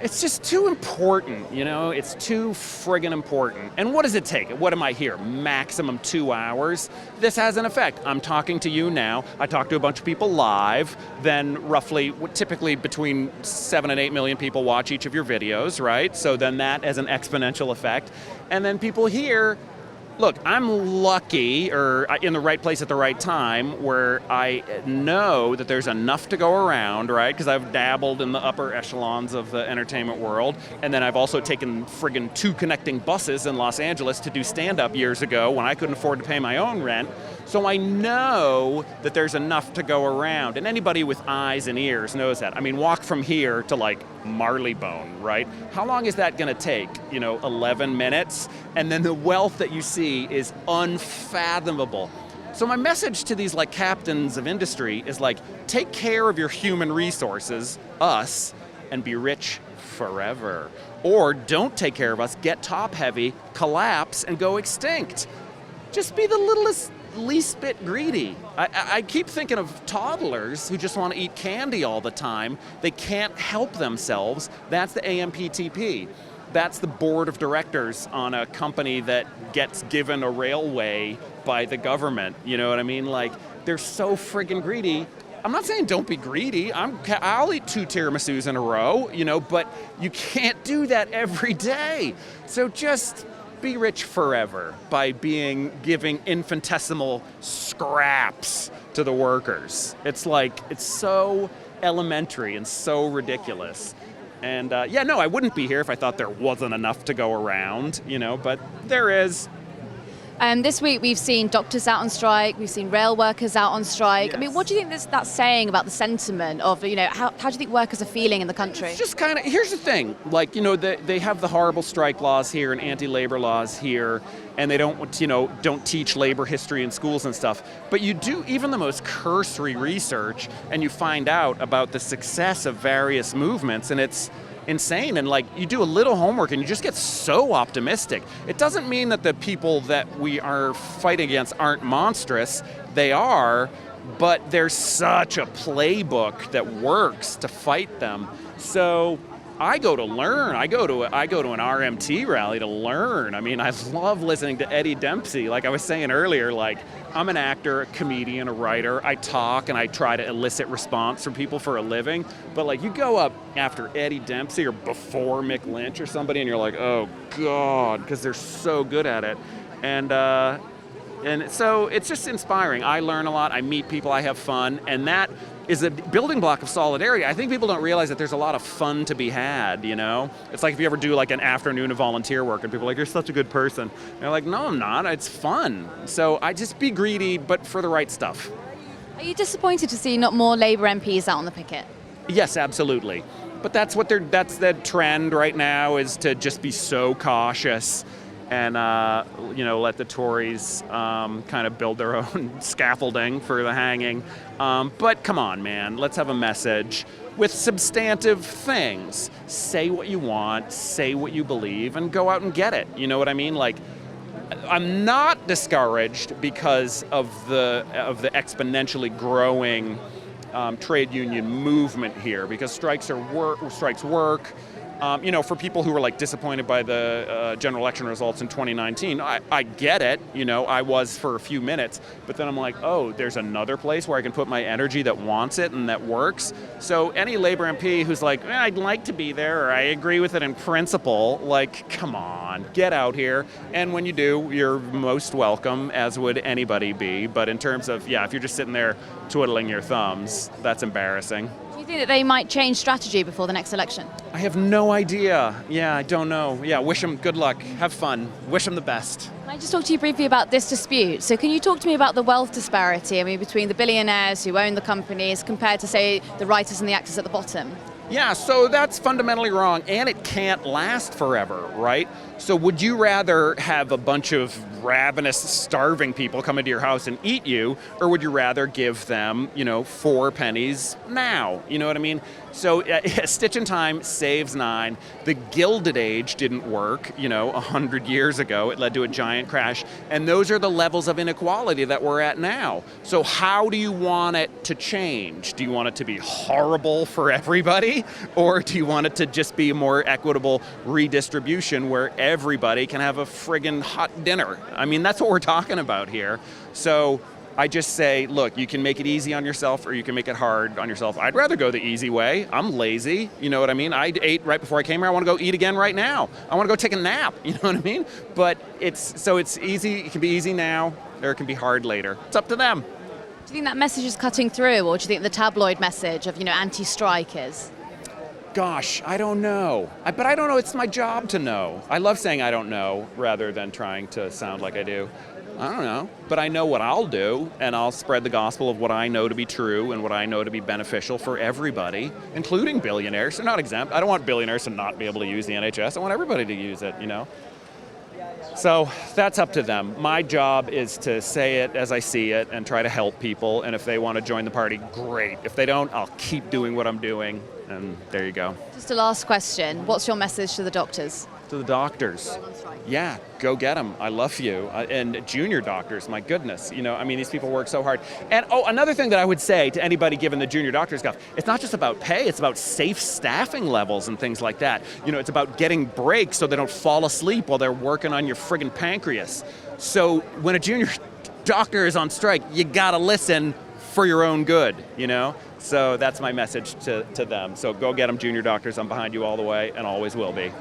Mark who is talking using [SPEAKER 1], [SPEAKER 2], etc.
[SPEAKER 1] It's just too important, you know? It's too friggin' important. And what does it take? What am I here? Maximum 2 hours? This has an effect. I'm talking to you now. I talk to a bunch of people live. Then roughly, typically between 7 and 8 million people watch each of your videos, right? So then that has an exponential effect. And then people here, look, I'm lucky, or in the right place at the right time, where I know that there's enough to go around, right? Because I've dabbled in the upper echelons of the entertainment world, and then I've also taken friggin' 2 connecting buses in Los Angeles to do stand-up years ago when I couldn't afford to pay my own rent. So I know that there's enough to go around, and anybody with eyes and ears knows that. I mean, walk from here to like Marleybone, right? How long is that gonna take? 11 minutes? And then the wealth that you see is unfathomable. So my message to these like captains of industry is like, take care of your human resources, us, and be rich forever. Or don't take care of us, get top heavy, collapse, and go extinct. Just be the least bit greedy. I keep thinking of toddlers who just want to eat candy all the time. They can't help themselves. That's the AMPTP. That's the board of directors on a company that gets given a railway by the government. You know what I mean? Like, they're so friggin' greedy. I'm not saying don't be greedy. I'll eat 2 tiramisus in a row, but you can't do that every day. So just be rich forever by giving infinitesimal scraps to the workers. It's so elementary and so ridiculous. And I wouldn't be here if I thought there wasn't enough to go around, but there is.
[SPEAKER 2] This week we've seen doctors out on strike, we've seen rail workers out on strike. Yes. I mean, what do you think that's saying about the sentiment of, how do you think workers are feeling in the country?
[SPEAKER 1] It's just kind of, here's the thing, they have the horrible strike laws here and anti-labor laws here, and they don't teach labor history in schools and stuff. But you do even the most cursory research, and you find out about the success of various movements, and it's insane. And you do a little homework and you just get so optimistic. It doesn't mean that the people that we are fighting against aren't monstrous. They are, but there's such a playbook that works to fight them. So I go to learn. I go to an RMT rally to learn. I mean, I love listening to Eddie Dempsey. Like I was saying earlier, I'm an actor, a comedian, a writer. I talk and I try to elicit response from people for a living. But you go up after Eddie Dempsey or before Mick Lynch or somebody and you're like, oh God, because they're so good at it. And so it's just inspiring. I learn a lot, I meet people, I have fun, and that is a building block of solidarity. I think people don't realize that there's a lot of fun to be had, It's like if you ever do an afternoon of volunteer work and people are like, you're such a good person. And you're like, no, I'm not, it's fun. So I just be greedy, but for the right stuff.
[SPEAKER 2] Are you disappointed to see not more Labour MPs out on the picket?
[SPEAKER 1] Yes, absolutely. But that's the trend right now, is to just be so cautious and let the Tories kind of build their own scaffolding for the hanging. But come on, man, let's have a message with substantive things. Say what you want, say what you believe, and go out and get it. You know what I mean? I'm not discouraged because of the exponentially growing trade union movement here, because strikes work. For people who were disappointed by the general election results in 2019, I get it. I was for a few minutes, but then I'm like, oh, there's another place where I can put my energy that wants it and that works. So any Labour MP who's like, I'd like to be there, or I agree with it in principle, come on, get out here. And when you do, you're most welcome, as would anybody be. But in terms of, if you're just sitting there twiddling your thumbs, that's embarrassing.
[SPEAKER 2] Do you think that they might change strategy before the next election?
[SPEAKER 1] I have no idea. I don't know. Wish them good luck. Have fun. Wish them the best.
[SPEAKER 2] Can I just talk to you briefly about this dispute? So can you talk to me about the wealth disparity, between the billionaires who own the companies compared to, say, the writers and the actors at the bottom?
[SPEAKER 1] Yeah, so that's fundamentally wrong, and it can't last forever, right? So would you rather have a bunch of ravenous, starving people come into your house and eat you, or would you rather give them, 4 pennies now? You know what I mean? So a stitch in time saves 9. The Gilded Age didn't work, 100 years ago. It led to a giant crash. And those are the levels of inequality that we're at now. So how do you want it to change? Do you want it to be horrible for everybody? equally, or do you want it to just be a more equitable redistribution where everybody can have a friggin' hot dinner? I mean, that's what we're talking about here. So I just say, look, you can make it easy on yourself or you can make it hard on yourself. I'd rather go the easy way. I'm lazy, you know what I mean? I ate right before I came here. I want to go eat again right now. I want to go take a nap, you know what I mean? But it's easy. It can be easy now or it can be hard later. It's up to them.
[SPEAKER 2] Do you think that message is cutting through, or do you think the tabloid message of, anti-strike is?
[SPEAKER 1] Gosh, I don't know. But I don't know. It's my job to know. I love saying I don't know rather than trying to sound like I do. I don't know. But I know what I'll do, and I'll spread the gospel of what I know to be true and what I know to be beneficial for everybody, including billionaires. They're not exempt. I don't want billionaires to not be able to use the NHS. I want everybody to use it, So that's up to them. My job is to say it as I see it and try to help people. And if they want to join the party, great. If they don't, I'll keep doing what I'm doing. And there you go.
[SPEAKER 2] Just a last question. What's your message to the doctors?
[SPEAKER 1] To the doctors. Yeah, go get them. I love you. And junior doctors, my goodness. These people work so hard. And another thing that I would say to anybody given the junior doctor stuff, it's not just about pay, it's about safe staffing levels and things like that. It's about getting breaks so they don't fall asleep while they're working on your friggin' pancreas. So when a junior doctor is on strike, you gotta listen for your own good, So that's my message to them. So go get them, junior doctors. I'm behind you all the way and always will be.